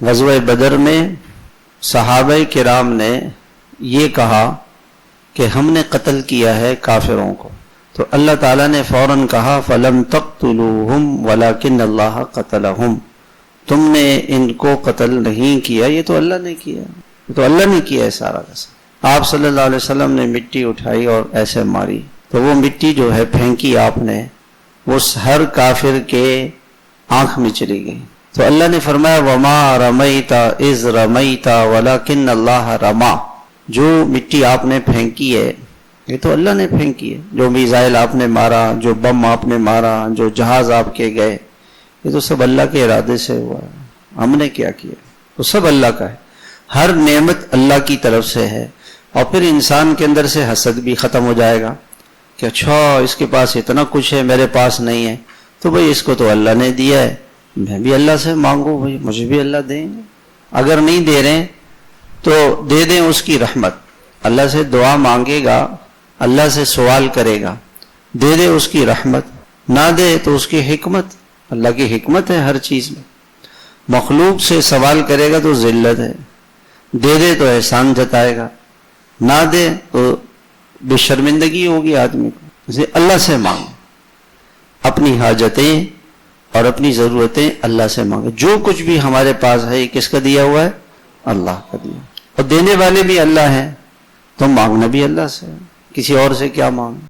غزوہ بدر میں صحابہ کرام نے یہ کہا کہ ہم نے قتل کیا ہے کافروں کو، تو اللہ تعالیٰ نے فوراً کہا فَلَمْ تَقْتُلُوهُمْ وَلَكِنَّ اللَّهَ قَتَلَهُمْ، تم نے ان کو قتل نہیں کیا، یہ تو اللہ نے کیا، یہ تو اللہ نے کیا ہے سارا کا سارا۔ آپ صلی اللہ علیہ وسلم نے مٹی اٹھائی اور ایسے ماری، تو وہ مٹی جو ہے پھینکی آپ نے، وہ ہر کافر کے آنکھ میں چلی گئی۔ تو اللہ نے فرمایا وَمَا رَمَيْتَ إِذْ رَمَيْتَ وَلَكِنَّ اللَّهَ رَمَى، جو مٹی آپ نے پھینکی ہے یہ تو اللہ نے پھینکی ہے، جو میزائل آپ نے مارا، جو بم آپ نے مارا، جو جہاز آپ کے گئے، یہ تو سب اللہ کے ارادے سے ہوا ہے، ہم نے کیا کیا، وہ سب اللہ کا ہے، ہر نعمت اللہ کی طرف سے ہے۔ اور پھر انسان کے اندر سے حسد بھی ختم ہو جائے گا کہ اچھا اس کے پاس اتنا کچھ ہے میرے پاس نہیں ہے، تو بھئی اس کو تو اللہ نے دیا ہے، میں بھی اللہ سے مانگوں، بھئی مجھے بھی اللہ دیں گے، اگر نہیں دے رہے تو دے دیں اس کی رحمت، اللہ سے دعا مانگے گا، اللہ سے سوال کرے گا، دے دے اس کی رحمت، نہ دے تو اس کی حکمت، اللہ کی حکمت ہے ہر چیز میں۔ مخلوق سے سوال کرے گا تو ذلت ہے، دے دے تو احسان جتائے گا، نہ دے تو بے شرمندگی ہوگی آدمی کو۔ اسے اللہ سے مانگو، اپنی حاجتیں اور اپنی ضرورتیں اللہ سے مانگو، جو کچھ بھی ہمارے پاس ہے یہ کس کا دیا ہوا ہے؟ اللہ کا دیا، اور دینے والے بھی اللہ ہیں، تو مانگنا بھی اللہ سے، کسی اور سے کیا مانگ۔